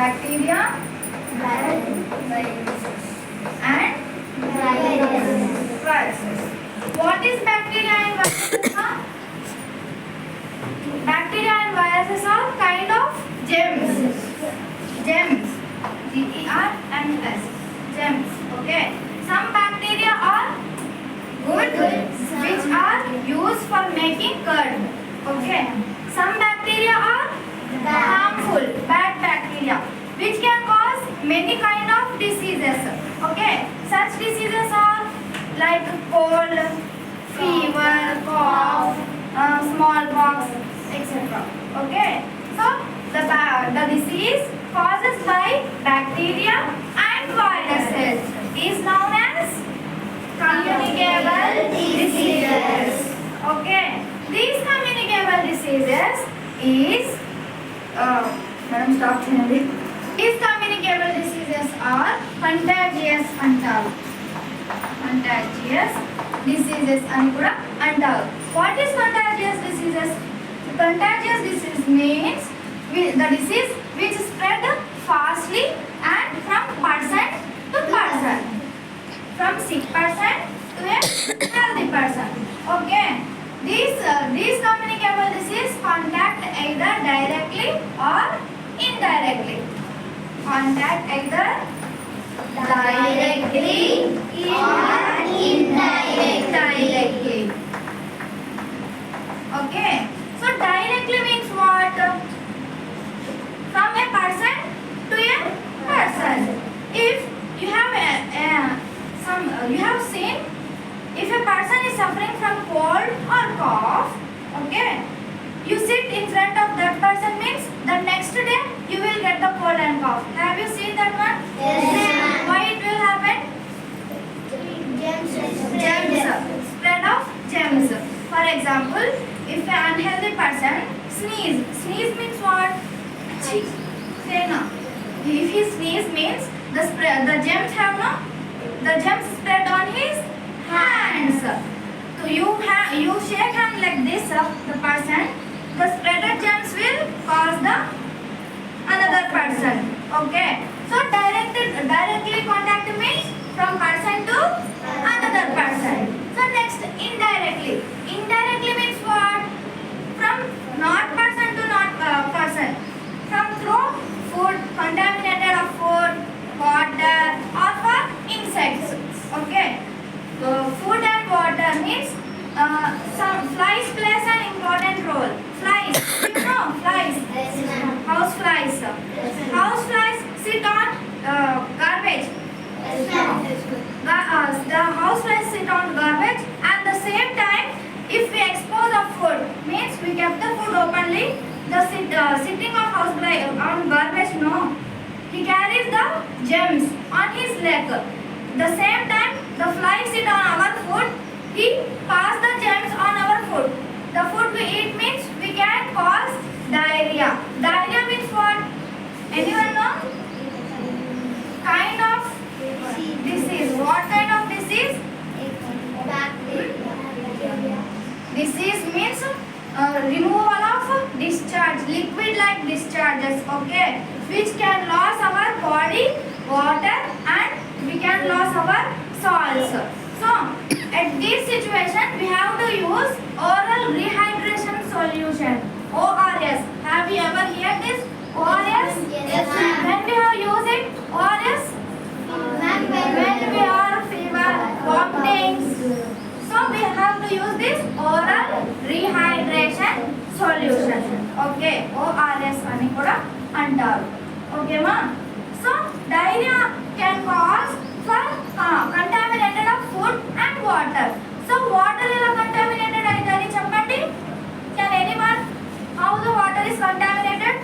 bacteria and viruses. What is bacteria and viruses? Bacteria and viruses are kind of germs. Germs. G-E-R-M-S. Germs. Okay. Some bacteria are good, which are used for making curd. Okay. Some bacteria are harmful, bad bacteria, which can cause many kind of diseases. Okay. Such diseases are like cold, fever, cough, smallpox, etc. Okay. So the disease caused by bacteria and viruses is known as communicable diseases. Okay. These communicable diseases is madam stop cheyandi. These communicable diseases are contagious antaru. Contagious diseases అని కూడా అంటారు. What is contagious diseases? Contagious disease means the disease which spread fastly and from person to person, from sick person to a healthy person. Okay. These communicable disease contact either directly or indirectly. Contact either directly or indirectly. Okay. So directly means what? From a person to a person. If you have you have seen, if a person is suffering from cold or cough, okay, you sit in front of that person means the next day you will get the cold and cough. Have you seen that one? Yes. Why it will happen? Germs. Spread of germs. For example, if an unhealthy person sneeze means what? Say no. If he sneeze means the germs have no, the germs spread on his hands. So you shake hand like this, the person, the spreaded germs will cause the another person. Okay. So directly contact means from person to another person. So next, indirectly. Indirectly means what? From not person to not person. From through food, contaminated of food, water, or for insects. Okay. So food and water means some flies plays an important role. Flies, you know flies. House flies. House flies sit on garbage. The house flies sit on garbage. At the same time, if we expose of food, means we kept the food openly. The sitting of house fly on garbage, no. He carries the germs on his leg. The same time, the fly sit on our food. He pass the germs on our food. The food we eat means we can cause diarrhea. Diarrhea means what? Anyone know? Kind of disease. What kind of disease? Disease means removal of discharge, liquid like discharges, okay, which can lose our body water and we can lose our salts. So at this situation we have to use oral rehydration solution, ORS. Have you ever heard this ORS? Yes, ma'am. When we have used it, ORS? When we are fever, vomiting. So we have to use this oral rehydration solution. Okay, ORS అని కూడా అంటారు. Okay ma? So diarrhea can cause for contaminated of food and water. So water ఎలా contaminated అయితది చెప్పండి? Can anyone? How the water is contaminated?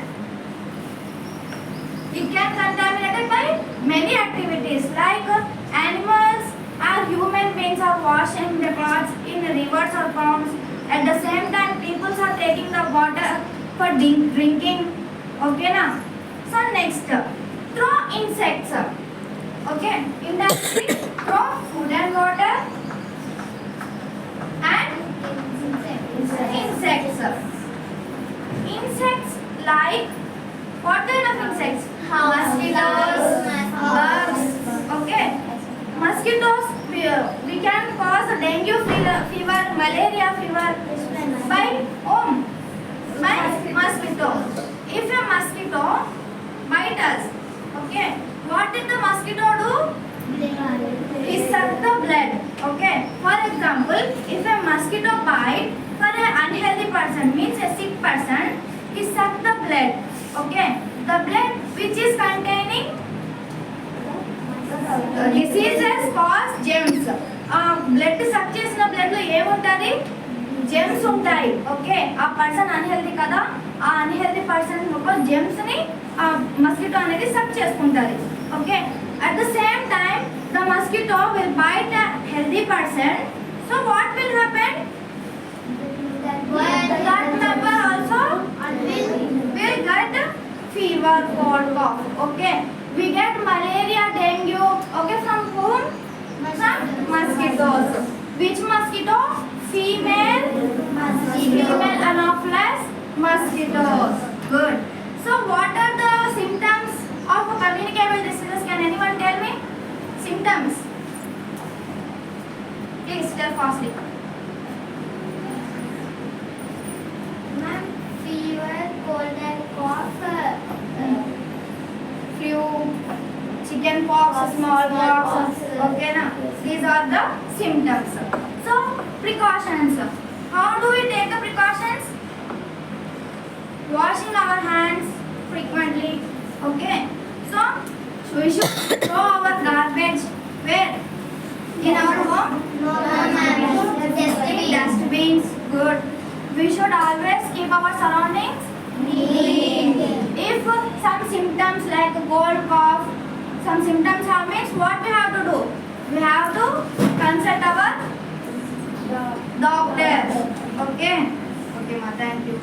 It can contaminated by many activities like animals or human beings are washing the clothes in rivers or ponds. At the same time, people are taking the water for drinking. Okay na? So next, through insects. Okay, indirectly through food and water and insects. Insects like what kind of insects? Mosquitoes, we can cause dengue fever, malaria fever by whom? By mosquito. If a mosquito bite us, okay, what did the mosquito do? He suck the blood. Okay. For example, if a mosquito bite for an unhealthy person, means a sick person, he suck the blood. Okay. The blood which is containing diseases cause germs. Blood suck చేసిన blood లో ఏముంటది? Gems ఉంటాయి. Okay, ఆ person unhealthy కదా, ఆ unhealthy person ఒక Gems ని ఆ మస్కిటో అనేది సక్ చేసుకుంటది. Okay, at the same time the mosquito will bite a healthy person, so what will happen? That member also will get fever, cold, cough. Okay, we get malaria, dengue, okay, from whom? From mosquitoes. Which mosquito? Female Anopheles mosquitoes. Good. So what are the symptoms of communicable diseases? Can anyone tell me? Symptoms. Please tell fastly. Ma'am, fever, cold and cough, Flu, chicken pox, smallpox. Okay, na? These are the symptoms. So precautions. How do we take the precautions? Washing our hands frequently. Okay. So we should throw our garbage where? In our home? no ma'am, Dustbins. Good. We should always keep our surroundings clean. If some symptoms like cold, cough, some symptoms have means what we have to do? We have to consult our doctor. Okay. Okay, ma. Thank you.